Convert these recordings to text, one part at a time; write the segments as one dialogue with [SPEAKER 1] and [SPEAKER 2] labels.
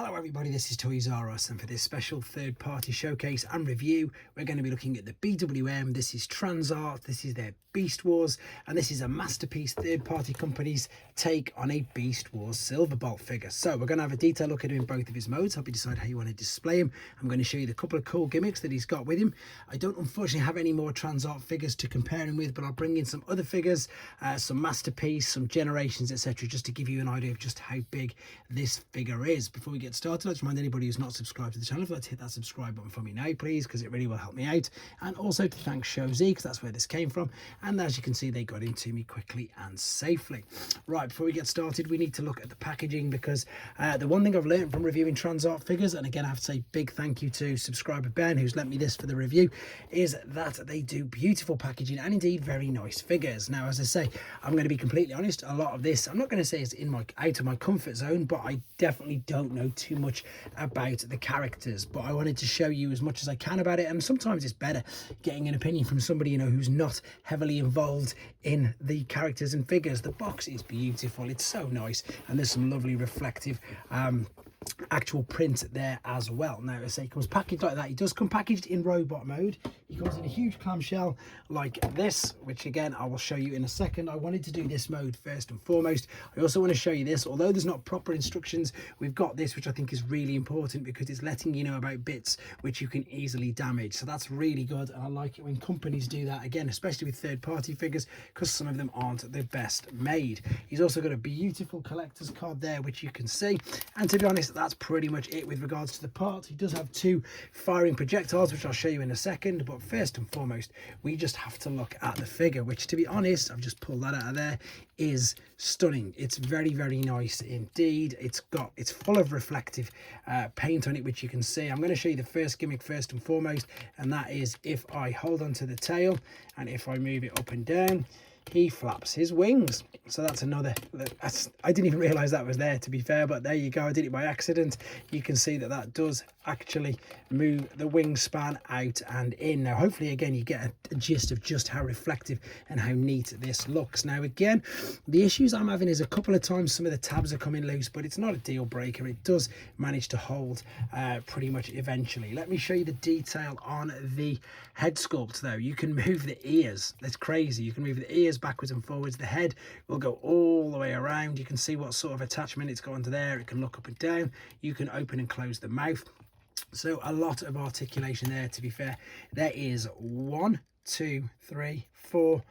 [SPEAKER 1] Hello everybody, this is Toysareruss, and for this special third-party showcase and review we're going to be looking at the BWM. This is TransArt, this is their Beast Wars, and this is a masterpiece third-party company's take on a Beast Wars Silverbolt figure. So we're going to have a detailed look at him in both of his modes, help you decide how you want to display him. I'm going to show you the couple of cool gimmicks that he's got with him. I don't unfortunately have any more TransArt figures to compare him with, but I'll bring in some other figures, some masterpiece, some generations, etc., just to give you an idea of just how big this figure is. Before we get started, let's remind anybody who's not subscribed to the channel, let's hit that subscribe button for me now, please, because it really will help me out. And also to thank Show Z, because that's where this came from, and as you can see, they got into me quickly and safely. Right, before we get started, we need to look at the packaging, because the one thing I've learned from reviewing TransArt figures, and again I have to say big thank you to subscriber Ben who's lent me this for the review, is that they do beautiful packaging and indeed very nice figures. Now, as I say, I'm going to be completely honest, a lot of this I'm not going to say is out of my comfort zone, but I definitely don't know too much about the characters, but I wanted to show you as much as I can about it. And sometimes it's better getting an opinion from somebody, you know, who's not heavily involved in the characters and figures. The box is beautiful, it's so nice, and there's some lovely reflective actual print there as well. Now, as I say, it comes packaged like that. He does come packaged in robot mode. He comes in a huge clamshell like this, which again I will show you in a second. I wanted to do this mode first and foremost. I also want to show you this, although there's not proper instructions, we've got this, which I think is really important because it's letting you know about bits which you can easily damage. So that's really good, and I like it when companies do that, again, especially with third-party figures, because some of them aren't the best made. He's also got a beautiful collector's card there, which you can see, and to be honest, that's pretty much it with regards to the parts. He does have two firing projectiles, which I'll show you in a second, but first and foremost we just have to look at the figure, which, to be honest, I've just pulled that out of there, is stunning. It's very, very nice indeed. It's full of reflective paint on it, which you can see. I'm going to show you the first gimmick first and foremost, and that is if I hold onto the tail and if I move it up and down, he flaps his wings. So that's another, I didn't even realize that was there, to be fair, but there you go, I did it by accident. You can see that that does actually move the wingspan out and in. Now hopefully again you get a gist of just how reflective and how neat this looks. Now again, the issues I'm having is a couple of times some of the tabs are coming loose, but it's not a deal breaker. It does manage to hold pretty much eventually. Let me show you the detail on the head sculpt though. You can move the ears, that's crazy. You can move the ears backwards and forwards. The head will go all the way around. You can see what sort of attachment it's got onto there. It can look up and down. You can open and close the mouth. So a lot of articulation there, to be fair. There is 1, 2, 3, 4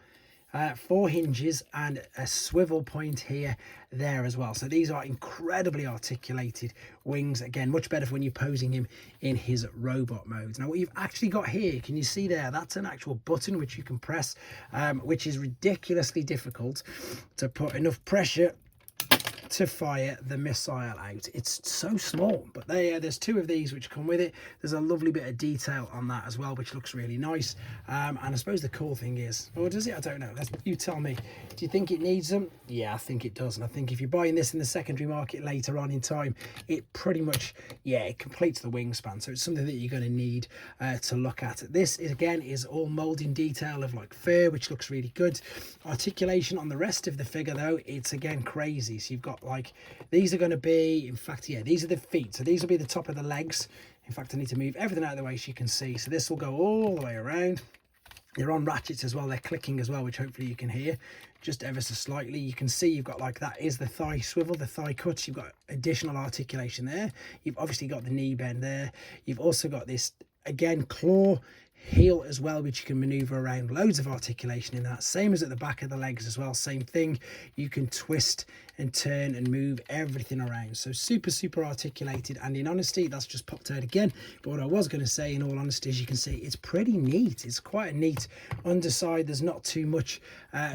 [SPEAKER 1] hinges and a swivel point here there as well. So these are incredibly articulated wings, again much better for when you're posing him in his robot mode. Now what you've actually got here, can you see there, that's an actual button which you can press, which is ridiculously difficult to put enough pressure to fire the missile out. It's so small, but there's two of these which come with it. There's a lovely bit of detail on that as well, which looks really nice. And I suppose the cool thing is, or does it? I don't know. You tell me. Do you think it needs them? Yeah, I think it does. And I think if you're buying this in the secondary market later on in time, it pretty much, yeah, it completes the wingspan. So it's something that you're going to need to look at. This again is all molding detail of like fur, which looks really good. Articulation on the rest of the figure though, it's again crazy. So you've got like, these are going to be, in fact, yeah, these are the feet, so these will be the top of the legs. In fact, I need to move everything out of the way so you can see. So this will go all the way around. They're on ratchets as well, they're clicking as well, which hopefully you can hear just ever so slightly. You can see you've got like, that is the thigh swivel, the thigh cuts. You've got additional articulation there. You've obviously got the knee bend there. You've also got this, again, claw heel as well, which you can maneuver around. Loads of articulation in that, same as at the back of the legs as well, same thing. You can twist and turn and move everything around. So super articulated, and in honesty, that's just popped out again. But what I was going to say, in all honesty, as you can see, it's pretty neat. It's quite a neat underside. There's not too much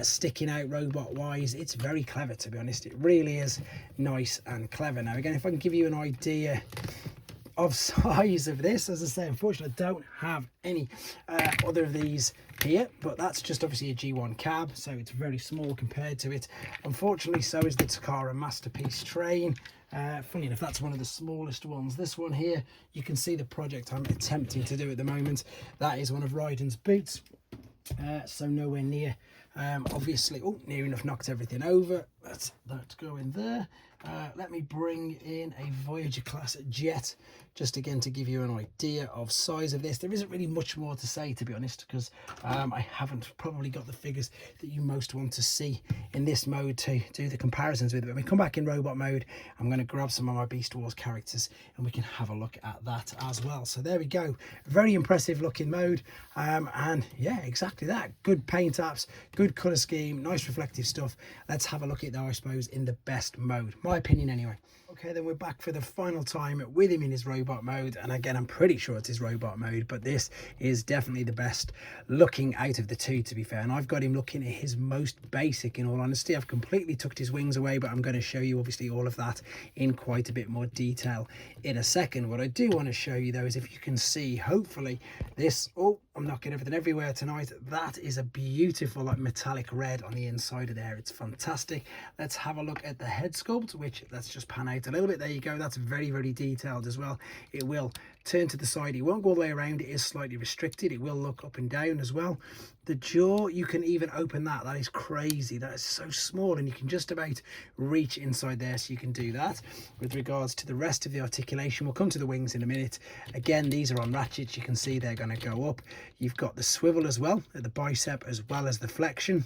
[SPEAKER 1] sticking out robot wise. It's very clever, to be honest. It really is nice and clever. Now again, if I can give you an idea of size of this, as I say, unfortunately I don't have any other of these here, but that's just obviously a G1 cab, so it's very small compared to it. Unfortunately, so is the Takara Masterpiece train. Funny enough, that's one of the smallest ones. This one here, you can see the project I'm attempting to do at the moment. That is one of Ryden's boots, so nowhere near Obviously, oh, near enough knocked everything over. Let's go in there. Let me bring in a Voyager class jet, just again to give you an idea of size of this. There isn't really much more to say, to be honest, because I haven't probably got the figures that you most want to see in this mode to do the comparisons with. When we come back in robot mode, I'm going to grab some of my Beast Wars characters and we can have a look at that as well. So there we go, very impressive looking mode, and yeah, exactly that. Good paint apps, good colour scheme, nice reflective stuff. Let's have a look at it though, I suppose, in the best mode, my opinion anyway. Okay, then we're back for the final time with him in his robot mode, and again, I'm pretty sure it's his robot mode, but this is definitely the best looking out of the two, to be fair. And I've got him looking at his most basic, in all honesty. I've completely tucked his wings away, but I'm going to show you obviously all of that in quite a bit more detail in a second. What I do want to show you though is, if you can see, hopefully this, oh, I'm knocking everything everywhere tonight. That is a beautiful like metallic red on the inside of there. It's fantastic. Let's have a look at the head sculpt, which let's just pan out a little bit. There you go. That's very, very detailed as well. It will turn to the side. It won't go all the way around. It is slightly restricted. It will look up and down as well. The jaw, you can even open that. That is crazy. That is so small, and you can just about reach inside there, so you can do that. With regards to the rest of the articulation, we'll come to the wings in a minute. Again, these are on ratchets. You can see they're going to go up. You've got the swivel as well at the bicep, as well as the flexion.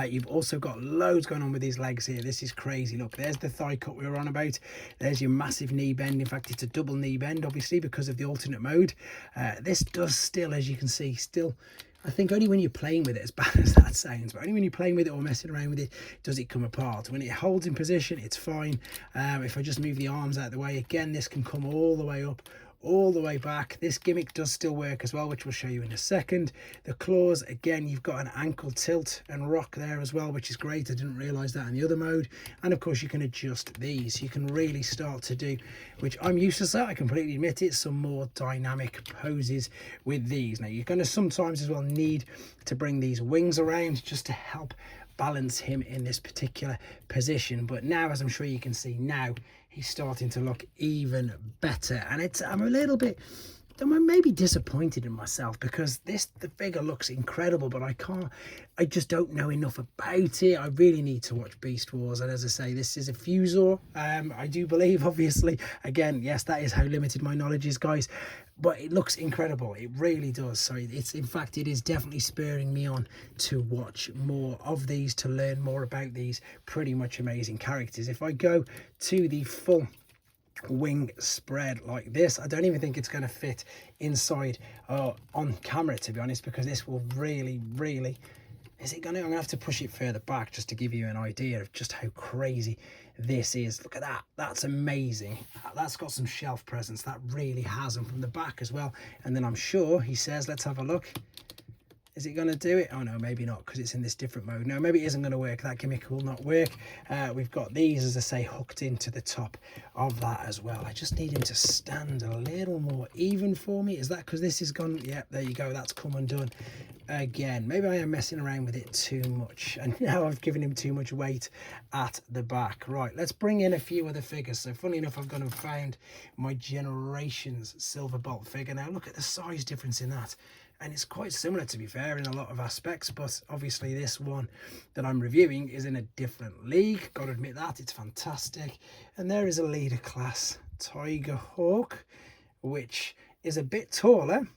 [SPEAKER 1] You've also got loads going on with these legs here. This is crazy. Look, there's the thigh cut we were on about. There's your massive knee bend. In fact, it's a double knee bend, obviously, because of the alternate mode. This does still, as you can see, still, I think only when you're playing with it, as bad as that sounds, but only when you're playing with it or messing around with it, does it come apart. When it holds in position, it's fine. If I just move the arms out of the way, again, this can come all the way up, all the way back. This gimmick does still work as well, which we'll show you in a second. The claws, again, you've got an ankle tilt and rock there as well, which is great. I didn't realize that in the other mode. And of course, you can adjust these. You can really start to do, which I'm used to, so I completely admit it, some more dynamic poses with these. Now, you're going to sometimes as well need to bring these wings around just to help balance him in this particular position. But now, as I'm sure you can see now, he's starting to look even better. And I'm a little bit, I'm maybe disappointed in myself, because the figure looks incredible, but I just don't know enough about it. I really need to watch Beast Wars. And as I say, this is a fuzor, I do believe, obviously. Again, yes, that is how limited my knowledge is, guys, but it looks incredible. It really does. So in fact, it is definitely spurring me on to watch more of these, to learn more about these pretty much amazing characters. If I go to the full wing spread like this, I don't even think it's going to fit inside on camera, to be honest, because this will really, is it going to, I'm going to have to push it further back just to give you an idea of just how crazy this is. Look at that. That's amazing. That's got some shelf presence. That really has, and from the back as well. And then I'm sure he says, let's have a look. Is it going to do it? Oh no, maybe not, because it's in this different mode. No, maybe it isn't going to work. That gimmick will not work. We've got these, as I say, hooked into the top of that as well. I just need him to stand a little more even for me. Is that because this is gone? Yep, there you go. That's come undone. Again, maybe I am messing around with it too much, and now I've given him too much weight at the back. Right, let's bring in a few other figures. So funny enough, I've gone and found my Generations Silverbolt figure. Now look at the size difference in that. And it's quite similar, to be fair, in a lot of aspects, but obviously this one that I'm reviewing is in a different league. Got to admit that. It's fantastic. And there is a leader class Tiger Hawk, which is a bit taller.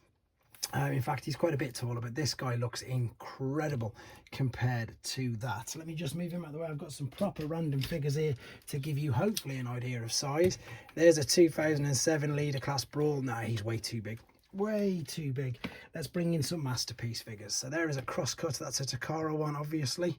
[SPEAKER 1] In fact, he's quite a bit taller, but this guy looks incredible compared to that. So let me just move him out of the way. I've got some proper random figures here to give you hopefully an idea of size. There's a 2007 leader class Brawl. No, he's way too big. Way too big. Let's bring in some masterpiece figures. So there is a crosscut. That's a Takara one, obviously.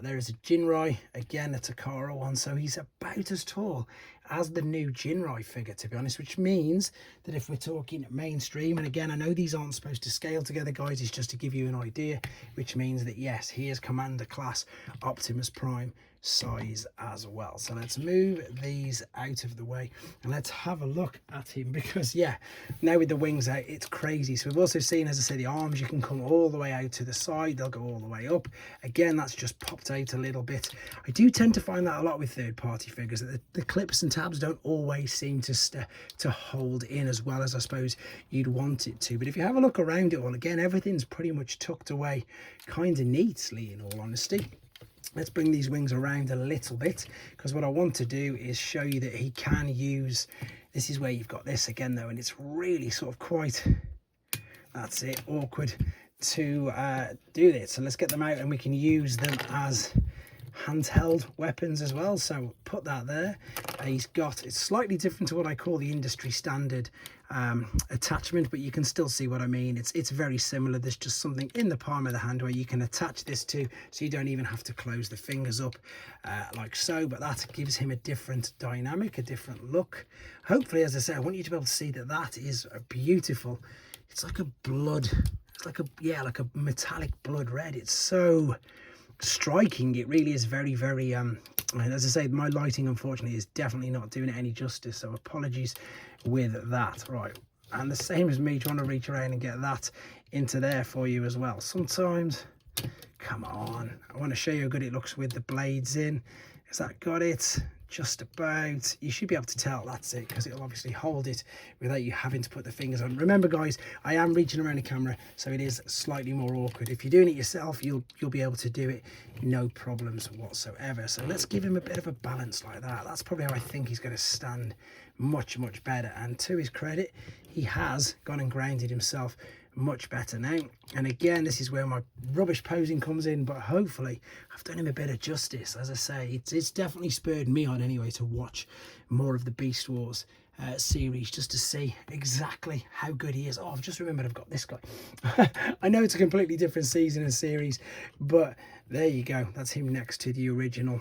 [SPEAKER 1] There is a Jinrai, again a Takara one, so he's about as tall as the new Jinrai figure, to be honest, which means that if we're talking mainstream, and again, I know these aren't supposed to scale together, guys, it's just to give you an idea, which means that yes, he is Commander class Optimus Prime size as well. So let's move these out of the way and let's have a look at him, because yeah, now with the wings out, it's crazy. So we've also seen, as I say, the arms, you can come all the way out to the side, they'll go all the way up. Again, that's just popped out a little bit. I do tend to find that a lot with third-party figures, that the clips and tabs don't always seem to hold in as well as I suppose you'd want it to. But if you have a look around it all, again, everything's pretty much tucked away kind of neatly, in all honesty. Let's bring these wings around a little bit, because what I want to do is show you that he can use, this is where you've got this again though, and it's really sort of quite, that's it, awkward to do this. So let's get them out and we can use them as handheld weapons as well. So put that there. He's got, it's slightly different to what I call the industry standard attachment, but you can still see what I mean. It's very similar. There's just something in the palm of the hand where you can attach this to, so you don't even have to close the fingers up like so. But that gives him a different dynamic, a different look. Hopefully, as I say, I want you to be able to see that that is a beautiful, it's like a blood, it's like a, yeah, like a metallic blood red. It's so striking. It really is very, very and as I say, my lighting unfortunately is definitely not doing it any justice, so apologies with that. Right, and the same as me trying to reach around and get that into there for you as well. Sometimes, come on, I want to show you how good it looks with the blades in. Has that got it? Just about. You should be able to tell that's it, because it'll obviously hold it without you having to put the fingers on. Remember guys, I am reaching around the camera, so it is slightly more awkward. If you're doing it yourself, you'll be able to do it no problems whatsoever. So let's give him a bit of a balance like that. That's probably how I think he's going to stand much better. And to his credit, he has gone and grounded himself much better now. And again, this is where my rubbish posing comes in, but hopefully I've done him a bit of justice. As I say, it's definitely spurred me on anyway to watch more of the Beast Wars series, just to see exactly how good he is. Oh, I've just remembered I've got this guy. I know it's a completely different season and series, but there you go, that's him next to the original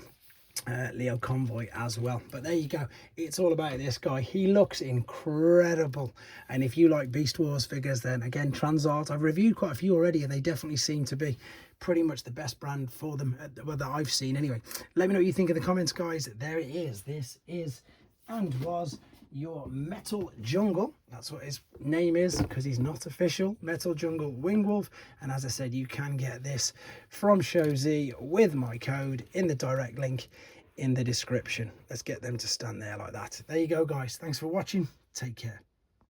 [SPEAKER 1] Leo Convoy as well. But there you go, it's all about this guy. He looks incredible, and if you like Beast Wars figures, then again, TransArt, I've reviewed quite a few already, and they definitely seem to be pretty much the best brand for them, well, that I've seen anyway. Let me know what you think in the comments, guys. There it is. This is and was your Metal Jungle. That's what his name is, because he's not official. Metal Jungle Wingwolf. And as I said, you can get this from ShowZ with my code in the direct link in the description. Let's get them to stand there like that. There you go, guys. Thanks for watching. Take care.